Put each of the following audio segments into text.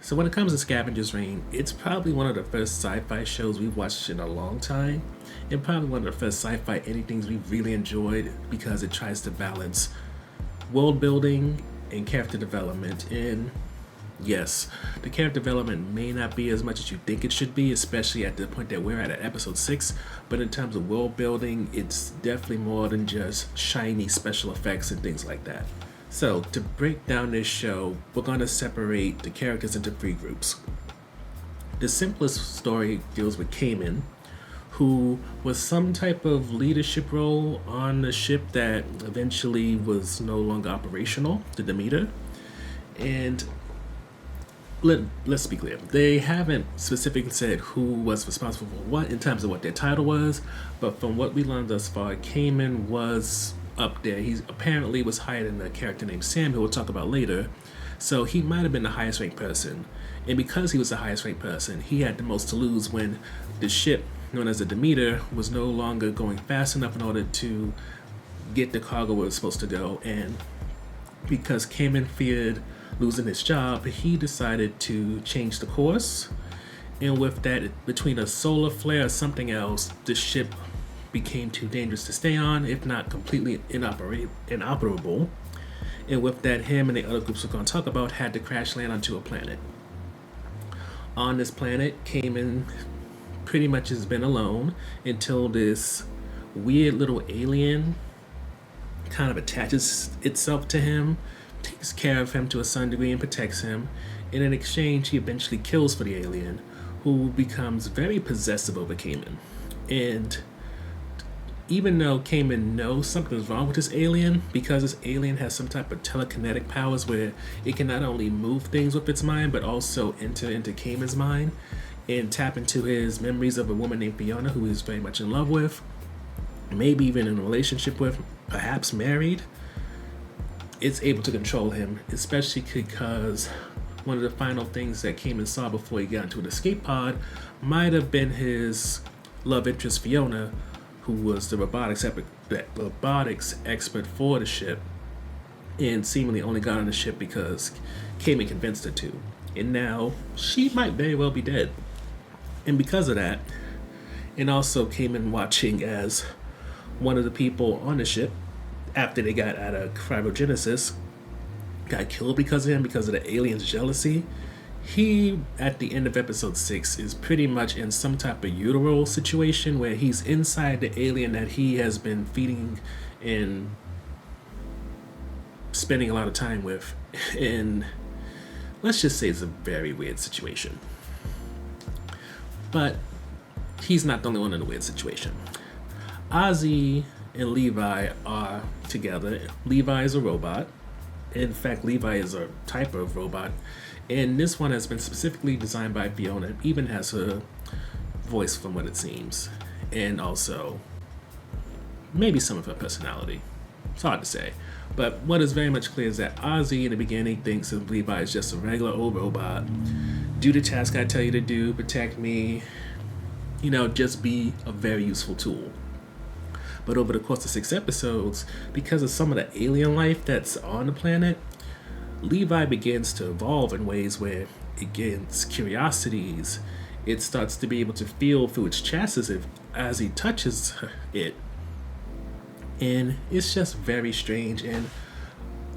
So when it comes to Scavengers Reign, it's probably one of the first sci-fi shows we've watched in a long time, and probably one of the first sci-fi anythings we've really enjoyed because it tries to balance world building and character development. And yes, the character development may not be as much as you think it should be, especially at the point that we're at episode 6, but in terms of world building, it's definitely more than just shiny special effects and things like that. So, to break down this show, we're going to separate the characters into three groups. The simplest story deals with Cayman, who was some type of leadership role on the ship that eventually was no longer operational, the Demeter. And let's be clear, they haven't specifically said who was responsible for what in terms of what their title was, but from what we learned thus far, Cayman was up there. He apparently was higher than a character named Sam, who we'll talk about later. So he might have been the highest ranked person. And because he was the highest ranked person, he had the most to lose when the ship, known as the Demeter, was no longer going fast enough in order to get the cargo where it was supposed to go. And because Cayman feared losing his job, he decided to change the course. And with that, between a solar flare or something else, the ship became too dangerous to stay on, if not completely inoperable. And with that, him and the other groups we're going to talk about had to crash land onto a planet. On this planet, Cayman pretty much has been alone until this weird little alien kind of attaches itself to him, takes care of him to a certain degree, and protects him. And in exchange, he eventually kills for the alien, who becomes very possessive over Cayman. And even though Cayman knows something's wrong with this alien, because this alien has some type of telekinetic powers where it can not only move things with its mind, but also enter into Cayman's mind and tap into his memories of a woman named Fiona, who he's very much in love with, maybe even in a relationship with, perhaps married. It's able to control him, especially because one of the final things that Cayman saw before he got into an escape pod might have been his love interest Fiona, who was the robotics expert for the ship, and seemingly only got on the ship because Cayman convinced her to. And now she might very well be dead. And because of that, and also Cayman watching as one of the people on the ship, after they got out of cryogenesis, got killed because of him, because of the alien's jealousy, he, at the end of episode 6, is pretty much in some type of utero situation where he's inside the alien that he has been feeding and spending a lot of time with. And let's just say it's a very weird situation. But he's not the only one in a weird situation. Ozzy and Levi are together. Levi is a robot. In fact, Levi is a type of robot. And this one has been specifically designed by Fiona. It even has her voice from what it seems. And also, maybe some of her personality. It's hard to say. But what is very much clear is that Ozzy in the beginning thinks of Levi as just a regular old robot. Do the task I tell you to do, protect me. Just be a very useful tool. But over the course of 6 episodes, because of some of the alien life that's on the planet, Levi begins to evolve in ways where it gets curiosities. It starts to be able to feel through its chassis as he touches it. And it's just very strange. And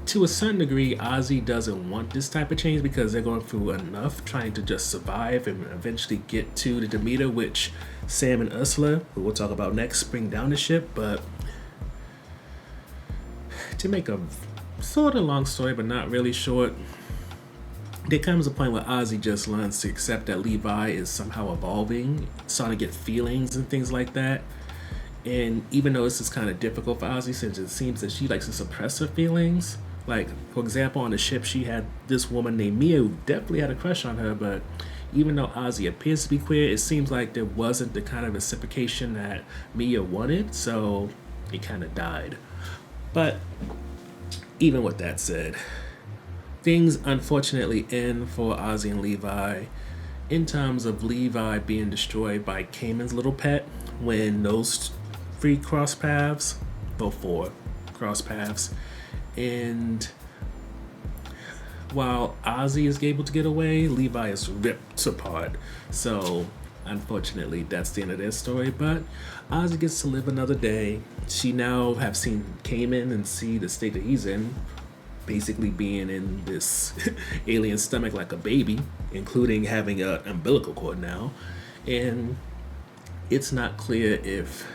to a certain degree, Ozzy doesn't want this type of change because they're going through enough trying to just survive and eventually get to the Demeter, which Sam and Ursula, who we'll talk about next, bring down the ship. But to make a sort of long story, but not really short, there comes a point where Ozzy just learns to accept that Levi is somehow evolving, starting to get feelings and things like that. And even though this is kind of difficult for Ozzy, since it seems that she likes to suppress her feelings, like, for example, on the ship, she had this woman named Mia who definitely had a crush on her, but even though Ozzy appears to be queer, it seems like there wasn't the kind of reciprocation that Mia wanted, so it kind of died. But even with that said, things unfortunately end for Ozzy and Levi in terms of Levi being destroyed by Cayman's little pet when those 3 cross paths, well, 4 cross paths, and While Ozzy is able to get away, Levi is ripped apart. So, unfortunately, that's the end of their story. But Ozzy gets to live another day. She now have seen Cayman and see the state that he's in, basically being in this alien stomach like a baby, including having an umbilical cord now. And it's not clear if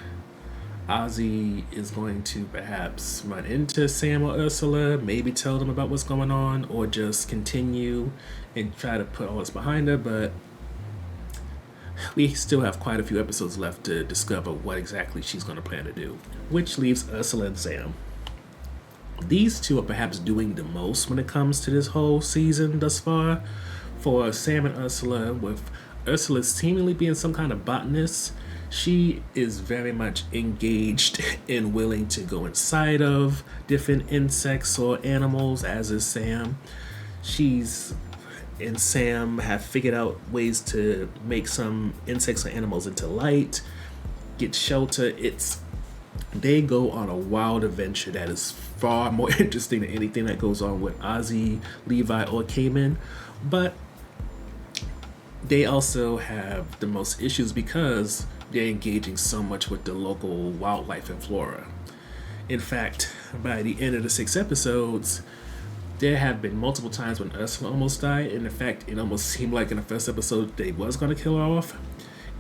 Ozzy is going to perhaps run into Sam or Ursula, maybe tell them about what's going on, or just continue and try to put all this behind her. But we still have quite a few episodes left to discover what exactly she's going to plan to do, which leaves Ursula and Sam. These two are perhaps doing the most when it comes to this whole season thus far. For Sam and Ursula, with Ursula seemingly being some kind of botanist, she is very much engaged and willing to go inside of different insects or animals, as is Sam. She's and Sam have figured out ways to make some insects or animals into light, get shelter. They go on a wild adventure that is far more interesting than anything that goes on with Ozzy, Levi, or Cayman. But they also have the most issues because they're engaging so much with the local wildlife and flora. In fact, by the end of the 6 episodes, there have been multiple times when Ursula almost died, and in fact, it almost seemed like in the first episode they was going to kill her off.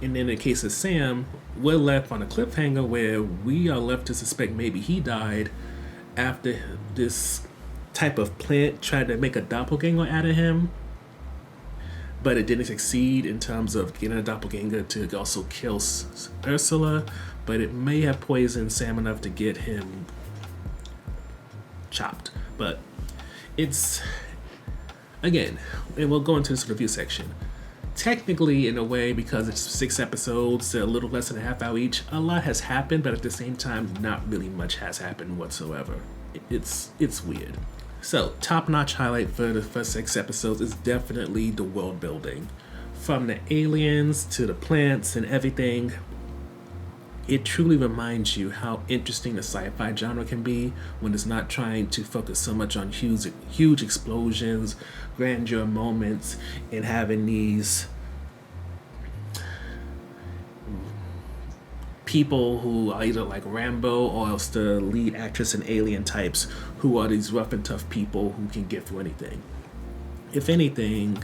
And in the case of Sam, we're left on a cliffhanger where we are left to suspect maybe he died after this type of plant tried to make a doppelganger out of him, but it didn't succeed in terms of getting a doppelganger to also kill Ursula, but it may have poisoned Sam enough to get him chopped. But it's, again, and we'll go into this review section. Technically, in a way, because it's 6 episodes, a little less than a half hour each, a lot has happened, but at the same time, not really much has happened whatsoever. It's weird. So, top-notch highlight for the first 6 episodes is definitely the world building. From the aliens to the plants and everything, it truly reminds you how interesting the sci-fi genre can be when it's not trying to focus so much on huge explosions, grandeur moments, and having these people who are either like Rambo or else the lead actress and alien types who are these rough and tough people who can get through anything. If anything,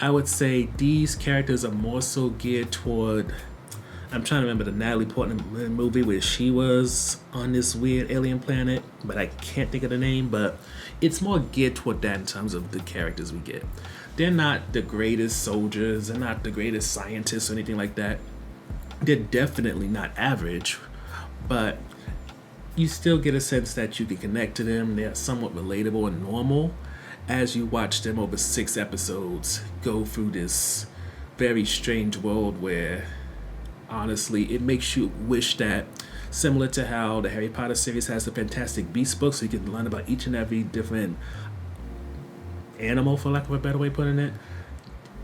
I would say these characters are more so geared toward, I'm trying to remember the Natalie Portman movie where she was on this weird alien planet, but I can't think of the name, but it's more geared toward that in terms of the characters we get. They're not the greatest soldiers, they're not the greatest scientists or anything like that. They're definitely not average, but you still get a sense that you can connect to them. They're somewhat relatable and normal as you watch them over 6 episodes go through this very strange world where honestly, it makes you wish that, similar to how the Harry Potter series has the Fantastic Beasts books, so you can learn about each and every different animal, for lack of a better way of putting it,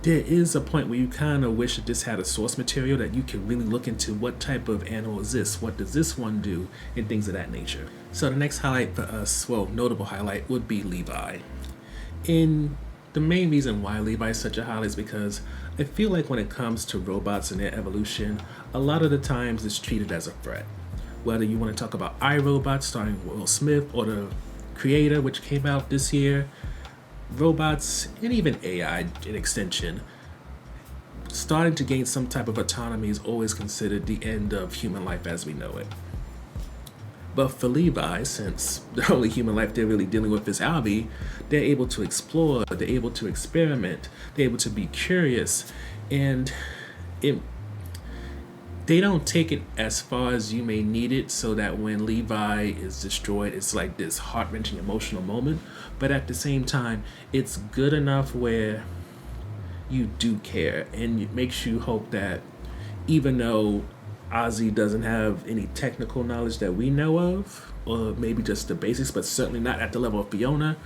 there is a point where you kind of wish that this had a source material that you can really look into what type of animal is this, what does this one do, and things of that nature. So the next highlight for us, well, notable highlight, would be Levi. And the main reason why Levi is such a highlight is because I feel like when it comes to robots and their evolution, a lot of the times it's treated as a threat. Whether you want to talk about iRobot starring Will Smith or The Creator, which came out this year, robots and even AI in extension, starting to gain some type of autonomy is always considered the end of human life as we know it. But for Levi, since the only human life they're really dealing with is Albie, they're able to explore, they're able to experiment, they're able to be curious, and they don't take it as far as you may need it so that when Levi is destroyed, it's like this heart-wrenching emotional moment. But at the same time, it's good enough where you do care, and it makes you hope that even though Ozzy doesn't have any technical knowledge that we know of, or maybe just the basics, but certainly not at the level of Fiona,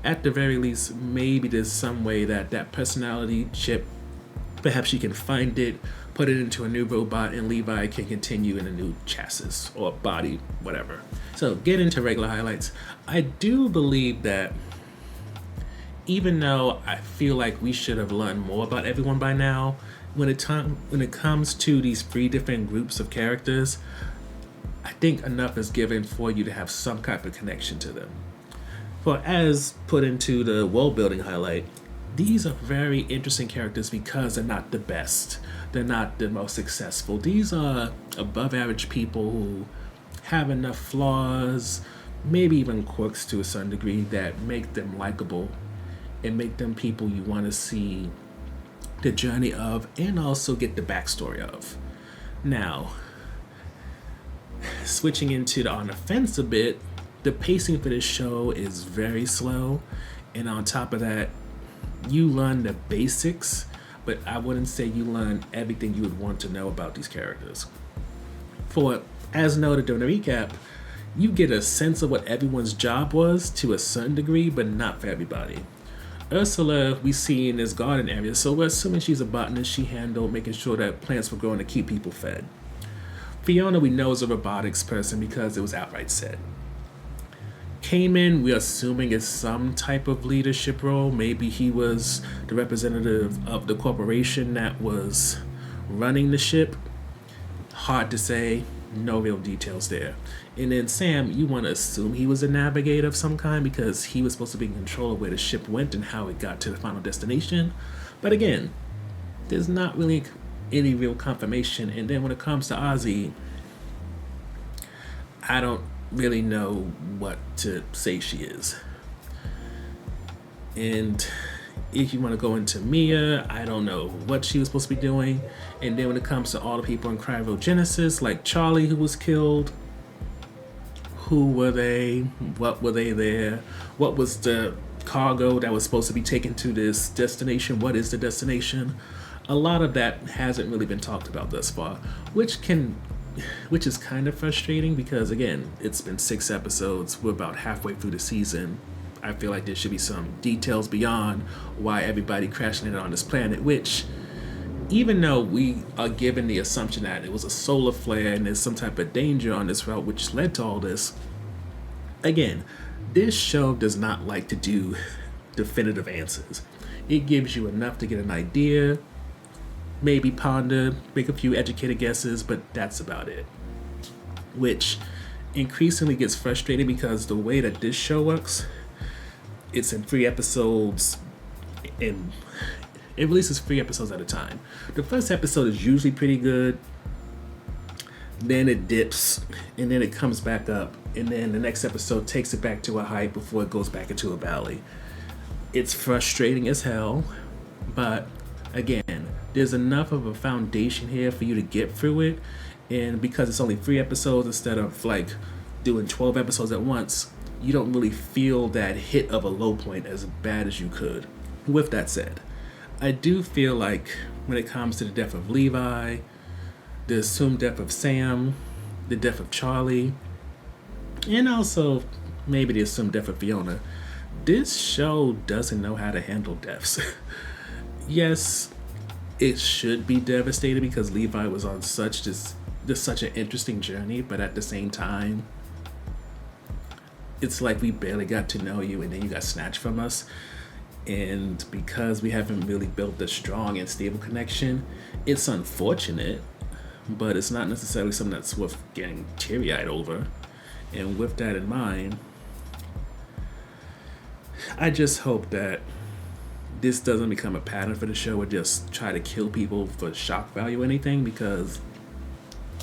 at the very least, maybe there's some way that that personality chip, perhaps she can find it, put it into a new robot, and Levi can continue in a new chassis or body, whatever. So get into regular highlights. I do believe that even though I feel like we should have learned more about everyone by now, when it comes to these three different groups of characters, I think enough is given for you to have some type of connection to them. For as put into the world building highlight, these are very interesting characters because they're not the best. They're not the most successful. These are above average people who have enough flaws, maybe even quirks to a certain degree, that make them likable and make them people you want to see the journey of and also get the backstory of. Now, switching into on the fence a bit, the pacing for this show is very slow, and on top of that, you learn the basics, but I wouldn't say you learn everything you would want to know about these characters. For, as noted during the recap, you get a sense of what everyone's job was to a certain degree, but not for everybody. Ursula, we see in this garden area, so we're assuming she's a botanist. She handled making sure that plants were growing to keep people fed. Fiona, we know, is a robotics person because it was outright said. Cayman, we're assuming, is some type of leadership role. Maybe he was the representative of the corporation that was running the ship. Hard to say, no real details there. And then Sam, you want to assume he was a navigator of some kind because he was supposed to be in control of where the ship went and how it got to the final destination. But again, there's not really any real confirmation. And then when it comes to Ozzy, I don't really know what to say she is. And if you want to go into Mia, I don't know what she was supposed to be doing. And then when it comes to all the people in cryogenesis, like Charlie, who was killed, who were they? What were they there? What was the cargo that was supposed to be taken to this destination? What is the destination? A lot of that hasn't really been talked about thus far, which is kind of frustrating because, again, it's been 6 episodes. We're about halfway through the season. I feel like there should be some details beyond why everybody crashed landed on this planet, which, even though we are given the assumption that it was a solar flare and there's some type of danger on this route which led to all this, again, this show does not like to do definitive answers. It gives you enough to get an idea, maybe ponder, make a few educated guesses, but that's about it. Which increasingly gets frustrating because the way that this show works, it's in 3 episodes, and it releases 3 episodes at a time. The first episode is usually pretty good, then it dips, and then it comes back up, and then the next episode takes it back to a height before it goes back into a valley. It's frustrating as hell, but again, there's enough of a foundation here for you to get through it, and because it's only 3 episodes instead of like doing 12 episodes at once, you don't really feel that hit of a low point as bad as you could. With that said, I do feel like when it comes to the death of Levi, the assumed death of Sam, the death of Charlie, and also maybe the assumed death of Fiona, this show doesn't know how to handle deaths. Yes, it should be devastating because Levi was on such an interesting journey, but at the same time, it's like we barely got to know you and then you got snatched from us. And because we haven't really built a strong and stable connection, it's unfortunate, but it's not necessarily something that's worth getting teary-eyed over. And with that in mind, I just hope that this doesn't become a pattern for the show or just try to kill people for shock value or anything, because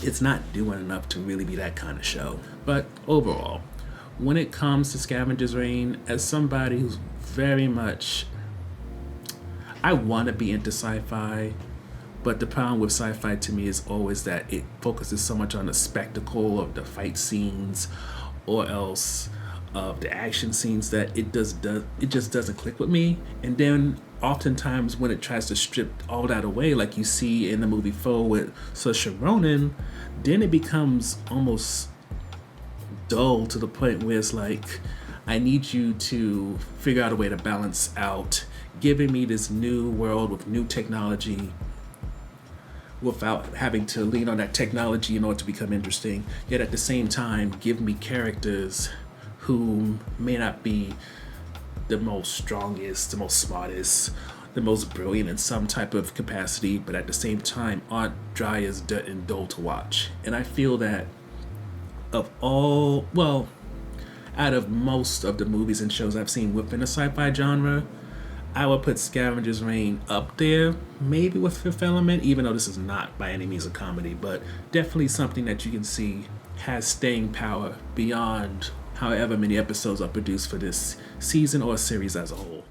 it's not doing enough to really be that kind of show. But overall, when it comes to Scavengers Reign, as somebody who's very much, I want to be into sci-fi, but the problem with sci-fi to me is always that it focuses so much on the spectacle of the fight scenes or else of the action scenes that it just doesn't click with me. And then oftentimes when it tries to strip all that away, like you see in the movie Foe with Saoirse Ronan, then it becomes almost dull to the point where it's like, I need you to figure out a way to balance out giving me this new world with new technology without having to lean on that technology in order to become interesting, yet at the same time give me characters who may not be the most strongest, the most smartest, the most brilliant in some type of capacity, but at the same time aren't dry as dirt and dull to watch. And I feel that out of most of the movies and shows I've seen within the sci-fi genre, I would put Scavengers Reign up there, maybe with Fifth Element, even though this is not by any means a comedy, but definitely something that you can see has staying power beyond however many episodes are produced for this season or series as a whole.